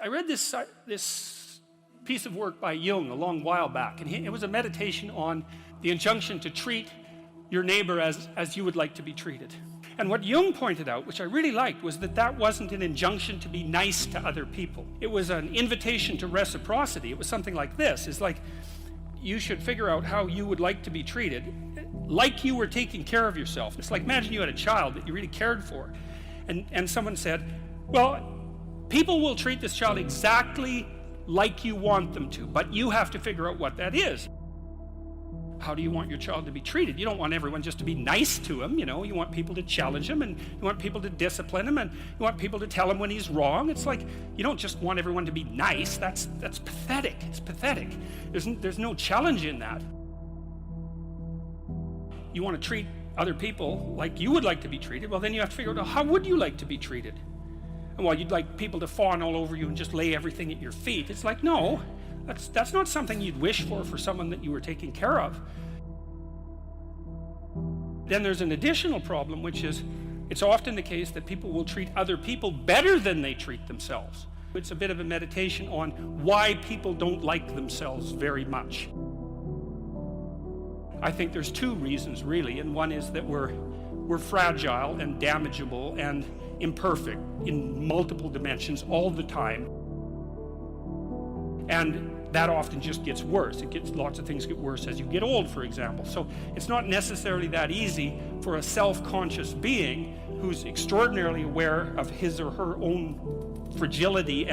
I read this piece of work by Jung a long while back, and it was a meditation on the injunction to treat your neighbor as you would like to be treated. And what Jung pointed out, which I really liked, was that wasn't an injunction to be nice to other people. It was an invitation to reciprocity. It was something like this. It's like, you should figure out how you would like to be treated, like you were taking care of yourself. It's like, imagine you had a child that you really cared for, and someone said, well, people will treat this child exactly like you want them to, but you have to figure out what that is. How do you want your child to be treated? You don't want everyone just to be nice to him, you know. You want people to challenge him, and you want people to discipline him, and you want people to tell him when he's wrong. It's like, you don't just want everyone to be nice. That's pathetic. It's pathetic. There's no challenge in that. You want to treat other people like you would like to be treated. Well, then you have to figure out, how would you like to be treated? And while you'd like people to fawn all over you and just lay everything at your feet, it's like, no, that's not something you'd wish for someone that you were taking care of. Then there's an additional problem, which is it's often the case that people will treat other people better than they treat themselves. It's a bit of a meditation on why people don't like themselves very much. I think there's two reasons, really, and one is that we're fragile and damageable and imperfect in multiple dimensions all the time. And that often just gets worse. Lots of things get worse as you get old, for example. So it's not necessarily that easy for a self-conscious being who's extraordinarily aware of his or her own fragility,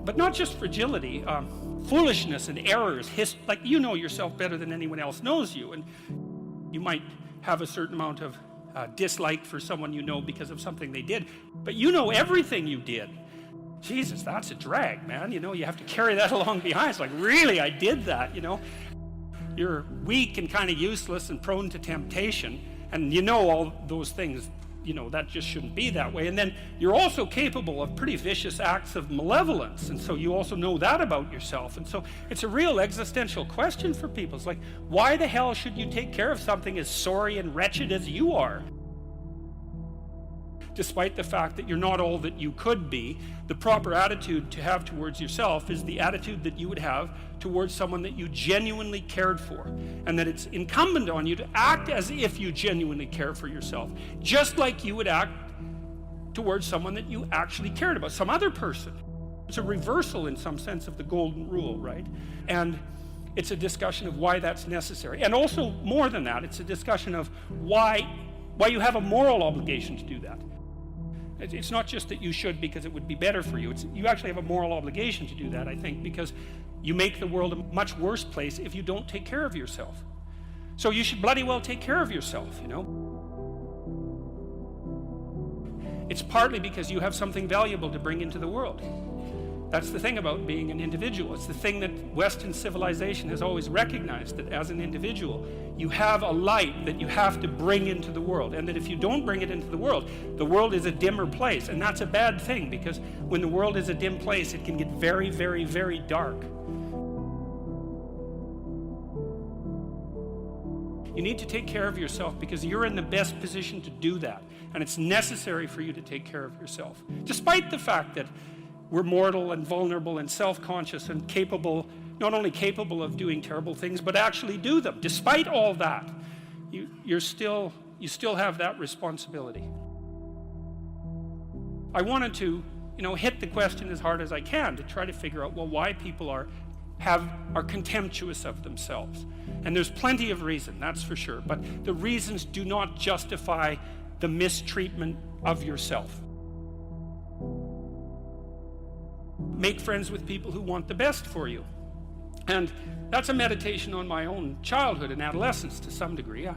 but not just fragility, foolishness and errors. Like, you know yourself better than anyone else knows you, and you might have a certain amount of dislike for someone you know because of something they did, but you know everything you did. Jesus, that's a drag, man. You know, you have to carry that along behind. It's like, really, I did that, you know. You're weak and kind of useless and prone to temptation, and you know all those things, you know, that just shouldn't be that way. And then you're also capable of pretty vicious acts of malevolence, and so you also know that about yourself. And so it's a real existential question for people. It's like, why the hell should you take care of something as sorry and wretched as you are? Despite the fact that you're not all that you could be, the proper attitude to have towards yourself is the attitude that you would have towards someone that you genuinely cared for, and that it's incumbent on you to act as if you genuinely care for yourself, just like you would act towards someone that you actually cared about, some other person. It's a reversal in some sense of the golden rule, right? And it's a discussion of why that's necessary. And also, more than that, it's a discussion of why you have a moral obligation to do that. It's not just that you should because it would be better for you. You actually have a moral obligation to do that, I think, because you make the world a much worse place if you don't take care of yourself. So you should bloody well take care of yourself, you know. It's partly because you have something valuable to bring into the world. That's the thing about being an individual. It's the thing that Western civilization has always recognized, that as an individual, you have a light that you have to bring into the world, and that if you don't bring it into the world is a dimmer place, and that's a bad thing, because when the world is a dim place, it can get very, very, very dark. You need to take care of yourself because you're in the best position to do that, and it's necessary for you to take care of yourself, despite the fact that we're mortal and vulnerable and self-conscious and capable, not only capable of doing terrible things, but actually do them. Despite all that, you still have that responsibility. I wanted to, hit the question as hard as I can to try to figure out, well, why people are contemptuous of themselves. And there's plenty of reason, that's for sure, but the reasons do not justify the mistreatment of yourself. Make friends with people who want the best for you. And that's a meditation on my own childhood and adolescence to some degree.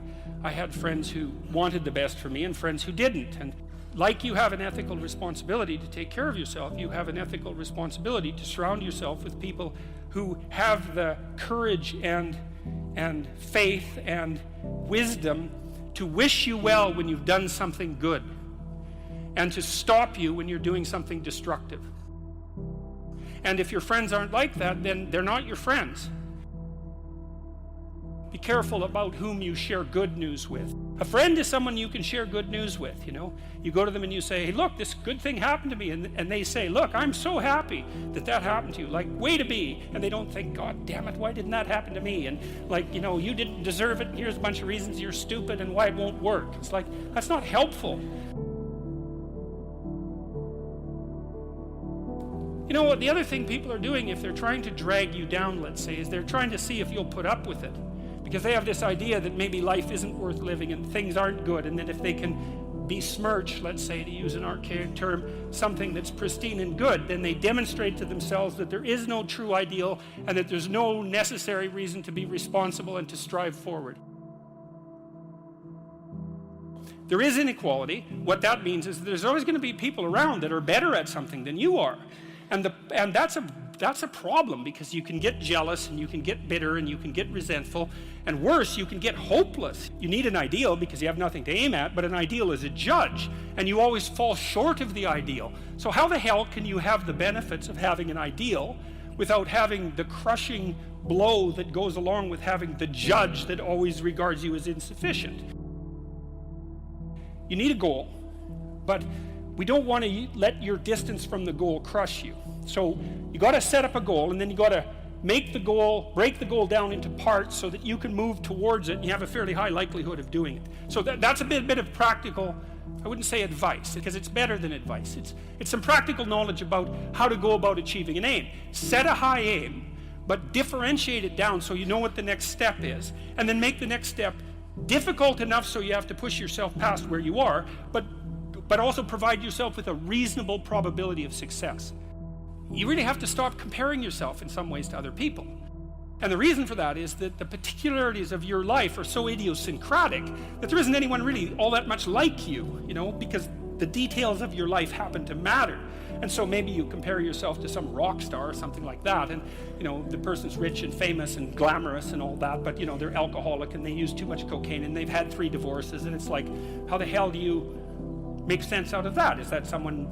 I had friends who wanted the best for me and friends who didn't. And like you have an ethical responsibility to take care of yourself, you have an ethical responsibility to surround yourself with people who have the courage and faith and wisdom to wish you well when you've done something good, and to stop you when you're doing something destructive. And if your friends aren't like that, then they're not your friends. Be careful about whom you share good news with. A friend is someone you can share good news with, you know. You go to them and you say, hey, look, this good thing happened to me. And they say, look, I'm so happy that happened to you. Like, way to be. And they don't think, God damn it, why didn't that happen to me? And like, you know, you didn't deserve it. And here's a bunch of reasons you're stupid and why it won't work. It's like, that's not helpful. You know what, the other thing people are doing if they're trying to drag you down, let's say, is they're trying to see if you'll put up with it. Because they have this idea that maybe life isn't worth living and things aren't good, and that if they can besmirch, let's say, to use an archaic term, something that's pristine and good, then they demonstrate to themselves that there is no true ideal and that there's no necessary reason to be responsible and to strive forward. There is inequality. What that means is that there's always going to be people around that are better at something than you are. And that's a problem, because you can get jealous and you can get bitter and you can get resentful, and worse, you can get hopeless. You need an ideal because you have nothing to aim at, but an ideal is a judge, and you always fall short of the ideal. So how the hell can you have the benefits of having an ideal without having the crushing blow that goes along with having the judge that always regards you as insufficient? You need a goal, but we don't want to let your distance from the goal crush you. So you got to set up a goal, and then you got to break the goal down into parts so that you can move towards it, and you have a fairly high likelihood of doing it. So that's a bit of practical, I wouldn't say advice, because it's better than advice. It's some practical knowledge about how to go about achieving an aim. Set a high aim, but differentiate it down so you know what the next step is, and then make the next step difficult enough so you have to push yourself past where you are, but also provide yourself with a reasonable probability of success. You really have to stop comparing yourself in some ways to other people. And the reason for that is that the particularities of your life are so idiosyncratic that there isn't anyone really all that much like you, you know, because the details of your life happen to matter. And so maybe you compare yourself to some rock star or something like that, and you know, the person's rich and famous and glamorous and all that, but you know, they're alcoholic and they use too much cocaine and they've had 3 divorces, and it's like, how the hell do you make sense out of that? Is that someone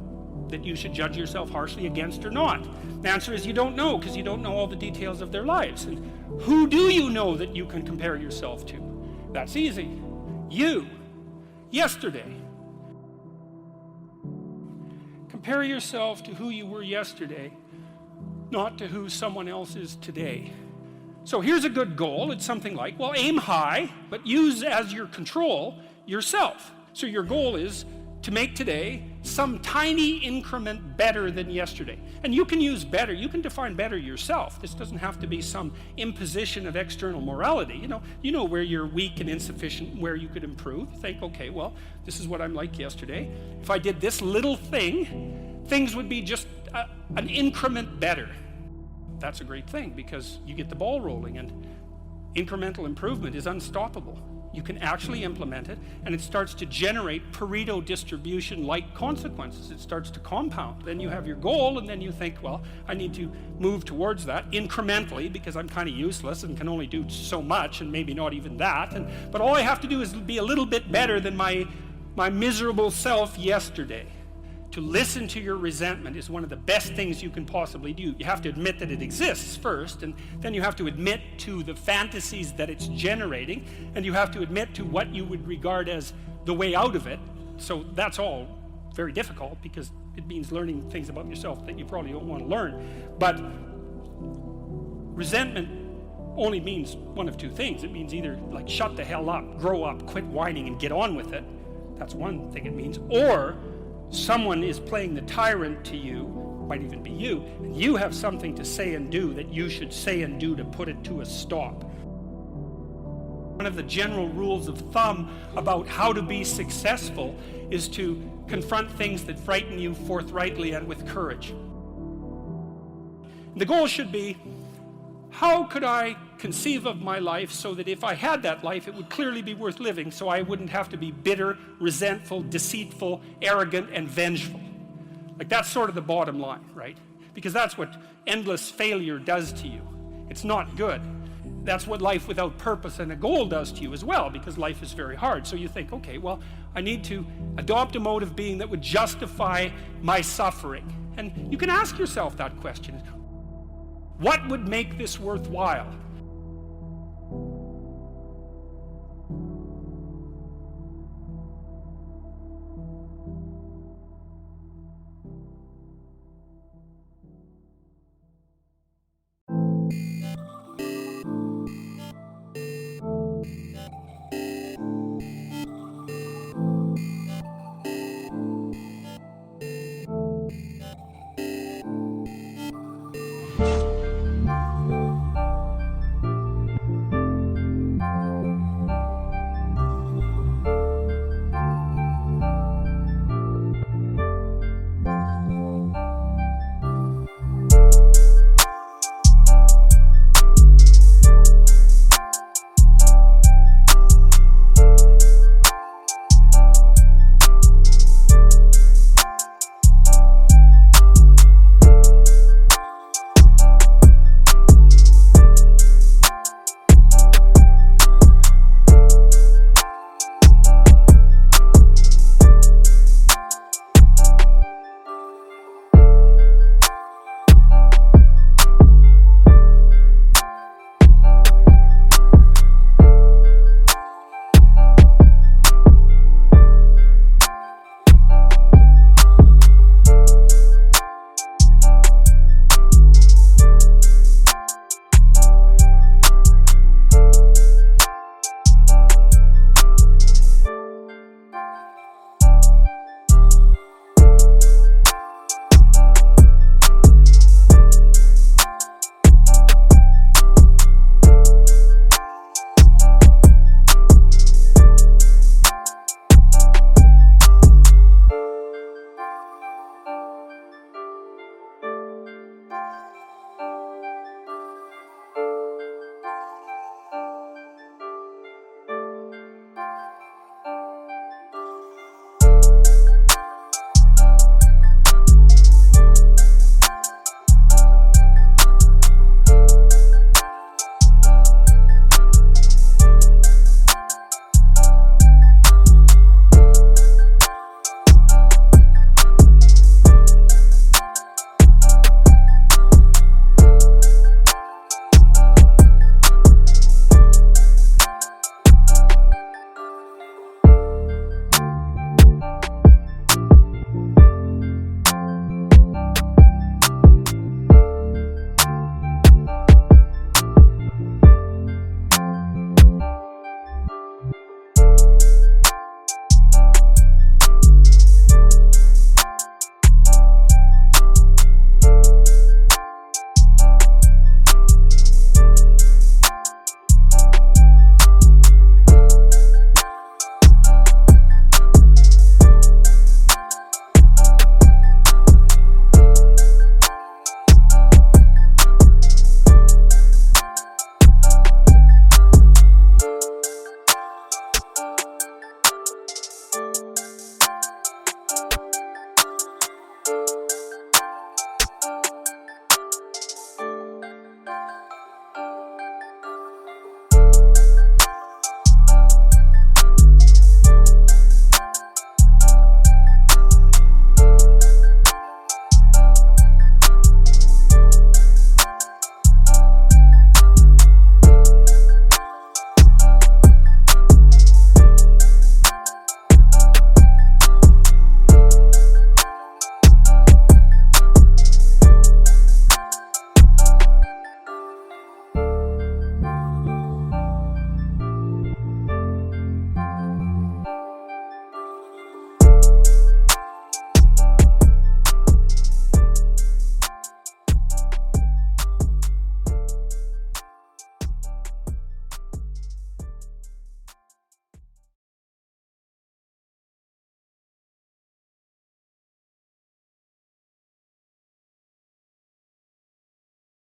that you should judge yourself harshly against or not? The answer is you don't know, because you don't know all the details of their lives. And who do you know that you can compare yourself to? That's easy. You. Yesterday. Compare yourself to who you were yesterday, not to who someone else is today. So here's a good goal. It's something like, well, aim high, but use as your control yourself. So your goal is to make today some tiny increment better than yesterday. And you can use better, you can define better yourself. This doesn't have to be some imposition of external morality. You know where you're weak and insufficient, where you could improve. Think, okay, well, this is what I'm like yesterday. If I did this little thing, things would be just an increment better. That's a great thing, because you get the ball rolling, and incremental improvement is unstoppable. You can actually implement it, and it starts to generate Pareto distribution-like consequences. It starts to compound. Then you have your goal, and then you think, well, I need to move towards that incrementally, because I'm kind of useless and can only do so much, and maybe not even that. But all I have to do is be a little bit better than my miserable self yesterday. To listen to your resentment is one of the best things you can possibly do. You have to admit that it exists first, and then you have to admit to the fantasies that it's generating, and you have to admit to what you would regard as the way out of it. So that's all very difficult, because it means learning things about yourself that you probably don't want to learn. But resentment only means one of 2 things. It means either like shut the hell up, grow up, quit whining, and get on with it. That's one thing it means. Or someone is playing the tyrant to you, might even be you, and you have something to say and do that you should say and do to put it to a stop. One of the general rules of thumb about how to be successful is to confront things that frighten you forthrightly and with courage. The goal should be, how could I conceive of my life so that if I had that life, it would clearly be worth living, so I wouldn't have to be bitter, resentful, deceitful, arrogant, and vengeful. Like, that's sort of the bottom line, right? Because that's what endless failure does to you. It's not good. That's what life without purpose and a goal does to you as well, because life is very hard. So you think, okay, well, I need to adopt a mode of being that would justify my suffering. And you can ask yourself that question. What would make this worthwhile?